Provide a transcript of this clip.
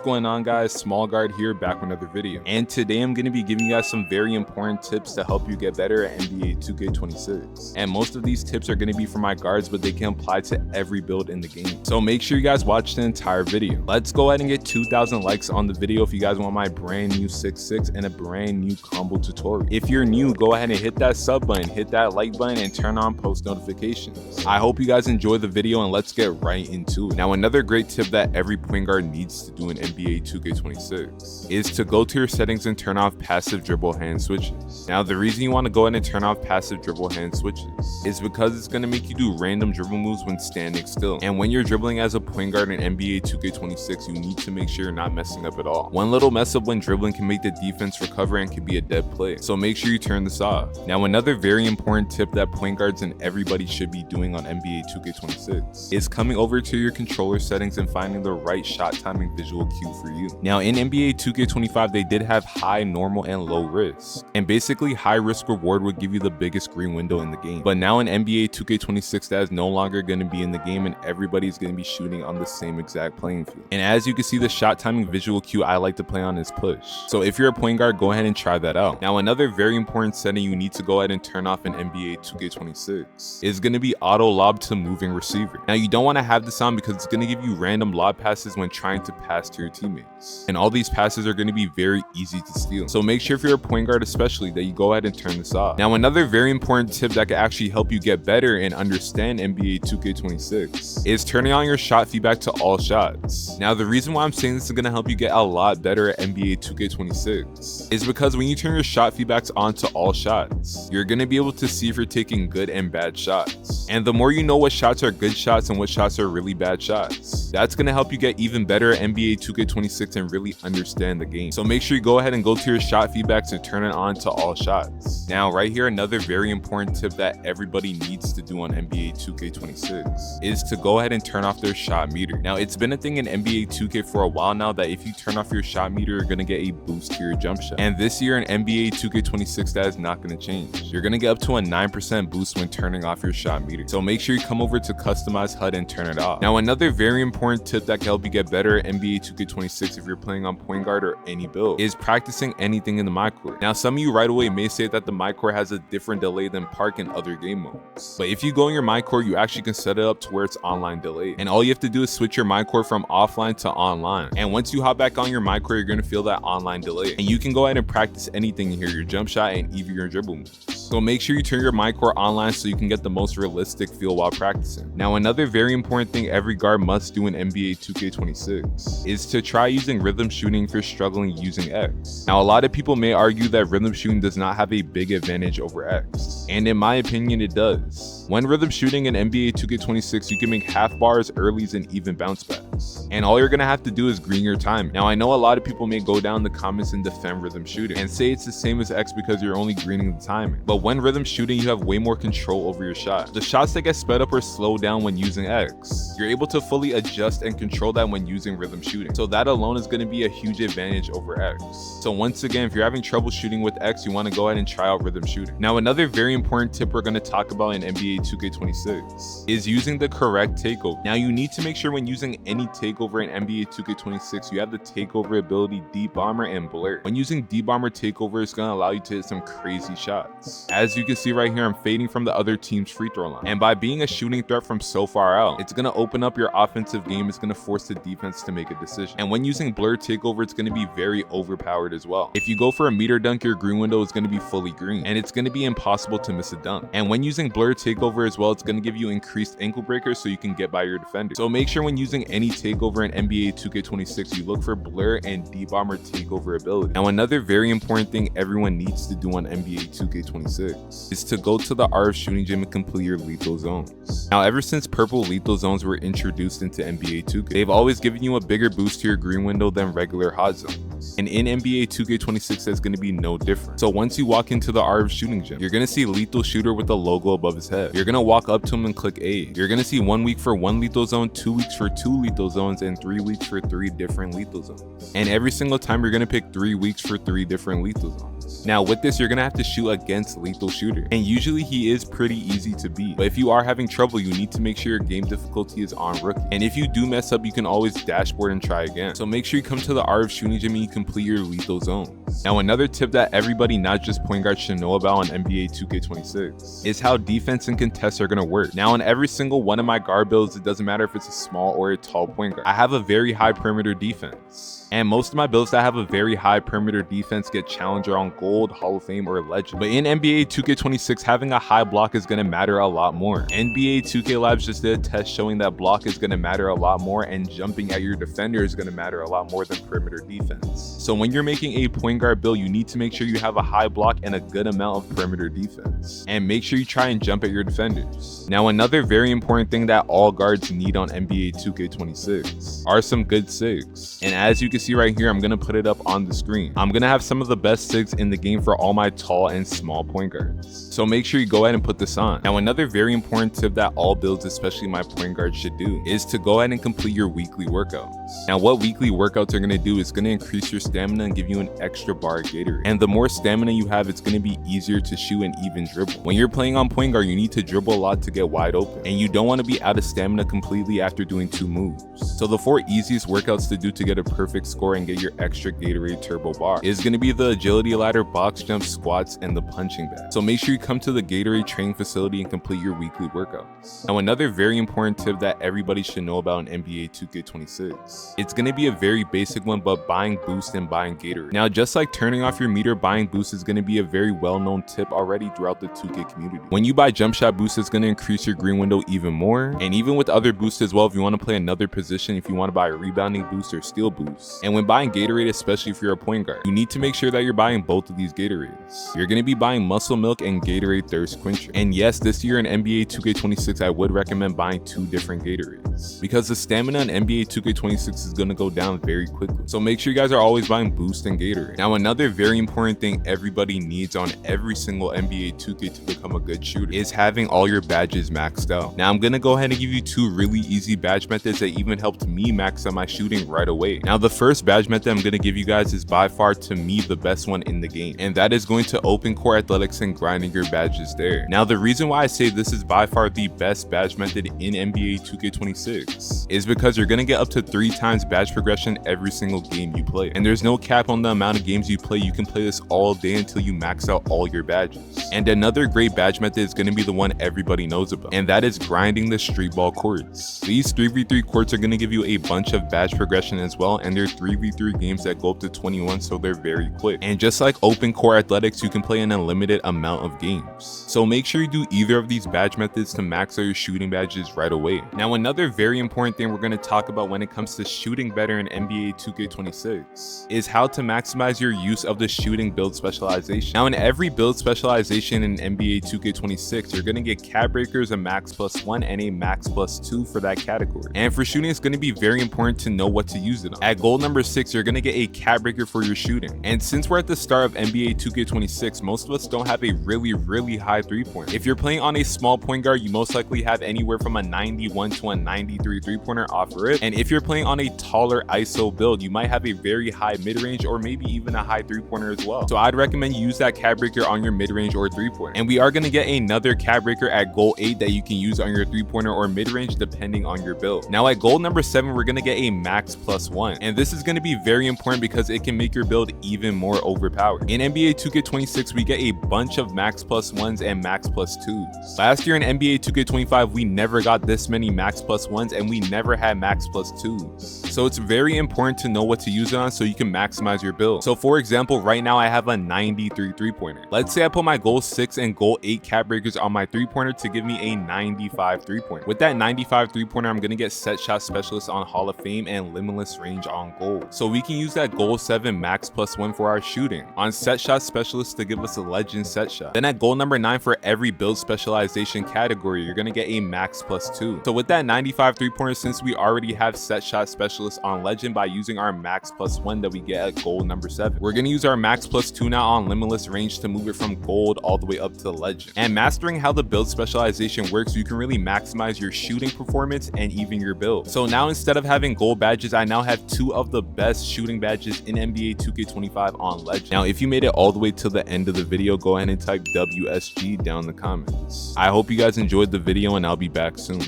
going on, guys? SmallGuard here, back with another video, and today I'm going to be giving you guys some very important tips to help you get better at NBA 2K26. And most of these tips are going to be for my guards, but they can apply to every build in the game, so make sure you guys watch the entire video. Let's go ahead and get 2,000 likes on the video if you guys want my brand new 6-6 and a brand new combo tutorial. If you're new, go ahead and hit that sub button, hit that like button, and turn on post notifications. I hope you guys enjoy the video, and let's get right into it. Now, another great tip that every point guard needs to do in NBA 2K26 is to go to your settings and turn off passive dribble hand switches. Now, the reason you want to go ahead and turn off passive dribble hand switches is because it's going to make you do random dribble moves when standing still. And when you're dribbling as a point guard in NBA 2K26, you need to make sure you're not messing up at all. One little mess up when dribbling can make the defense recover and can be a dead play, so make sure you turn this off. Now, another very important tip that point guards and everybody should be doing on NBA 2K26 is coming over to your controller settings and finding the right shot timing visual cue for you. Now, in NBA 2K25, they did have high, normal, and low risk, and basically high risk reward would give you the biggest green window in the game. But now in NBA 2K26, that is no longer going to be in the game, and everybody's going to be shooting on the same exact playing field. And as you can see, the shot timing visual cue I like to play on is push. So if you're a point guard, go ahead and try that out. Now, another very important setting you need to go ahead and turn off in NBA 2K26 is going to be auto lob to moving receiver. Now, you don't want to have this on because it's going to give you random lob passes when trying to pass to your teammates, and all these passes are going to be very easy to steal. So make sure if you're a point guard especially that you go ahead and turn this off. Now, another very important tip that can actually help you get better and understand NBA 2K26 is turning on your shot feedback to all shots. Now, the reason why I'm saying this is going to help you get a lot better at NBA 2K26 is because when you turn your shot feedbacks on to all shots, you're going to be able to see if you're taking good and bad shots. And the more you know what shots are good shots and what shots are really bad shots, that's going to help you get even better at NBA 2K26 and really understand the game. So make sure you go ahead and go to your shot feedbacks and turn it on to all shots. Now, right here, another very important tip that everybody needs to do on NBA 2K26 is to go ahead and turn off their shot meter. Now, it's been a thing in NBA 2K for a while now that if you turn off your shot meter, you're going to get a boost to your jump shot. And this year in NBA 2K26, that is not going to change. You're going to get up to a 9% boost when turning off your shot meter. So make sure you come over to customize HUD and turn it off. Now, another very important tip that can help you get better at NBA 2K26 if you're playing on point guard or any build is practicing anything in the mycareer. Now, some of you right away may say that the mycareer has a different delay than park in other game modes, but if you go in your mycareer, you actually can set it up to where it's online delay, and all you have to do is switch your mycareer from offline to online, and once you hop back on your mycareer, you're going to feel that online delay, and you can go ahead and practice anything here, your jump shot and even your dribble moves. So make sure you turn your mycareer online so you can get the most realistic feel while practicing. Now, another very important thing every guard must do in NBA 2K26 is to try using rhythm shooting if you're struggling using X. Now, a lot of people may argue that rhythm shooting does not have a big advantage over X, and in my opinion, it does. When rhythm shooting in NBA 2K26, you can make half bars, earlies, and even bounce backs, and all you're gonna have to do is green your time. Now, I know a lot of people may go down in the comments and defend rhythm shooting and say it's the same as X because you're only greening the timing, but when rhythm shooting, you have way more control over your shot. The shots that get sped up or slowed down when using X, you're able to fully adjust and control that when using rhythm shooting, so that alone is going to be a huge advantage over X. So once again, if you're having trouble shooting with X, you want to go ahead and try out rhythm shooting. Now, another very important tip we're going to talk about in NBA 2K26 is using the correct takeover. Now, you need to make sure when using any takeover in NBA 2K26, you have the takeover ability D-bomber and blur. When using D-bomber takeover, it's going to allow you to hit some crazy shots. As you can see right here, I'm fading from the other team's free throw line, and by being a shooting threat from so far out, it's going to open up your offensive game. It's going to force the defense to make a decision. And when using blur takeover, it's going to be very overpowered as well. If you go for a meter dunk, your green window is going to be fully green, and it's going to be impossible to miss a dunk. And when using blur takeover as well, it's going to give you increased ankle breakers so you can get by your defender. So make sure when using any takeover in NBA 2K26, you look for blur and D-bomber takeover ability. Now, another very important thing everyone needs to do on NBA 2K26 is to go to the art of shooting gym and complete your lethal zones. Now, ever since purple lethal zones were introduced into NBA 2K, they've always given you a bigger boost to your green window than regular hot zones, and in NBA 2K26 that's going to be no different. So once you walk into the art of shooting gym, you're going to see lethal shooter with the logo above his head. You're going to walk up to him and click A. You're going to see 1 week for 1 lethal zone, 2 weeks for 2 lethal zones, and 3 weeks for 3 different lethal zones, and every single time you're going to pick 3 weeks for 3 different lethal zones. Now with this, you're gonna have to shoot against lethal shooter, and usually he is pretty easy to beat, but if you are having trouble, you need to make sure your game difficulty is on rookie, and if you do mess up, you can always dashboard and try again. So make sure you come to the art of shooting gym and you complete your lethal zones. Now another tip that everybody, not just point guards, should know about on NBA 2K26 is how defense and contests are gonna work. Now in every single one of my guard builds, it doesn't matter if it's a small or a tall point guard, I have a very high perimeter defense. And most of my builds that have a very high perimeter defense get challenger on gold, Hall of Fame, or legend. But in NBA 2K26, having a high block is going to matter a lot more. NBA 2K Labs just did a test showing that block is going to matter a lot more, and jumping at your defender is going to matter a lot more than perimeter defense. So when you're making a point guard build, you need to make sure you have a high block and a good amount of perimeter defense. And make sure you try and jump at your defenders. Now another very important thing that all guards need on NBA 2K26 are some good sigs. And as you can see right here, I'm gonna put it up on the screen. I'm gonna have some of the best sigs in the game for all my tall and small point guards. So make sure you go ahead and put this on. Now another very important tip that all builds, especially my point guards, should do is to go ahead and complete your weekly workouts. Now what weekly workouts are gonna do is gonna increase your stamina and give you an extra bar of Gatorade. And the more stamina you have, it's gonna be easier to shoot and even dribble. When you're playing on point guard, you need to dribble a lot to get wide open, and you don't want to be out of stamina completely after doing 2 moves. So the 4 easiest workouts to do to get a perfect score and get your extra Gatorade turbo bar is going to be the agility ladder, box jump, squats, and the punching bag. So make sure you come to the Gatorade training facility and complete your weekly workouts. Now another very important tip that everybody should know about in NBA 2K26, it's going to be a very basic one, but buying boost and buying Gatorade. Now just like turning off your meter, buying boost is going to be a very well-known tip already throughout the 2K community. When you buy jump shot boost, it's going to increase your green window even more, and even with other boosts as well, if you want to play another position, if you want to buy a rebounding boost or steal boost. And when buying Gatorade, especially if you're a point guard, you need to make sure that you're buying both of these Gatorades. You're going to be buying Muscle Milk and Gatorade Thirst Quencher. And yes, this year in NBA 2K26, I would recommend buying 2 different Gatorades because the stamina in NBA 2K26 is going to go down very quickly. So make sure you guys are always buying boost and Gatorade. Now another very important thing everybody needs on every single NBA 2K to become a good shooter is having all your badges maxed out. Now I'm going to go ahead and give you 2 really easy badge methods that even helped me max out my shooting right away. Now the first badge method I'm going to give you guys is by far to me the best one in the game, and that is going to open core athletics and grinding your badges there. Now the reason why I say this is by far the best badge method in NBA 2K26 is because you're going to get up to 3 times badge progression every single game you play, and there's no cap on the amount of games you play. You can play this all day until you max out all your badges. And another great badge method is going to be the one everybody knows about, and that is grinding the street ball courts. These 3v3 courts are going to give you a bunch of badge progression as well, and they're 3v3 games that go up to 21, so they're very quick. And just like open core athletics, you can play an unlimited amount of games. So make sure you do either of these badge methods to max out your shooting badges right away. Now another very important thing we're going to talk about when it comes to shooting better in NBA 2K26 is how to maximize your use of the shooting build specialization. Now in every build specialization in NBA 2K26, you're going to get cap breakers, a max +1 and a max +2 for that category. And for shooting, it's going to be very important to know what to use it on. At goal number 6, you're going to get a cap breaker for your shooting. And since we're at the start of NBA 2K26, most of us don't have a really high 3-pointer. If you're playing on a small point guard, you most likely have anywhere from a 91 to a 93 3-pointer off rip. And if you're playing on a taller ISO build, you might have a very high mid-range or maybe even a high 3-pointer as well. So I'd recommend you use that cap breaker on your mid-range or 3-pointer. And we are going to get another cap breaker at goal 8 that you can use on your 3-pointer or mid-range depending on your build. Now at goal number 7, we're going to get a max +1. And this is going to be very important because it can make your build even more overpowered. In NBA 2K26, we get a bunch of max +1s and max +2s. Last year in NBA 2K25, we never got this many max +1s and we never had max +2s. So it's very important to know what to use it on so you can maximize your build. So for example, right now I have a 93 3-pointer. Let's say I put my goal 6 and goal 8 cap breakers on my 3-pointer to give me a 95 3-pointer. With that 95 3-pointer, I'm going to get set shot specialist on Hall of Fame and limitless range on goal. So we can use that goal 7 max +1 for our shooting. On set shot specialist to give us a legend set shot. Then at goal number 9, for every build specialization category, you're going to get a max +2. So with that 95 3-pointer, since we already have set shot specialist on legend by using our max +1 that we get at goal number 7, We're gonna use our max plus 2 now on limitless range to move it from gold all the way up to legend. And mastering how the build specialization works, you can really maximize your shooting performance and even your build. So now instead of having gold badges, I now have 2 of the best shooting badges in NBA 2K25 on legend. Now, if you made it all the way to the end of the video, go ahead and type WSG down in the comments. I hope you guys enjoyed the video, and I'll be back soon.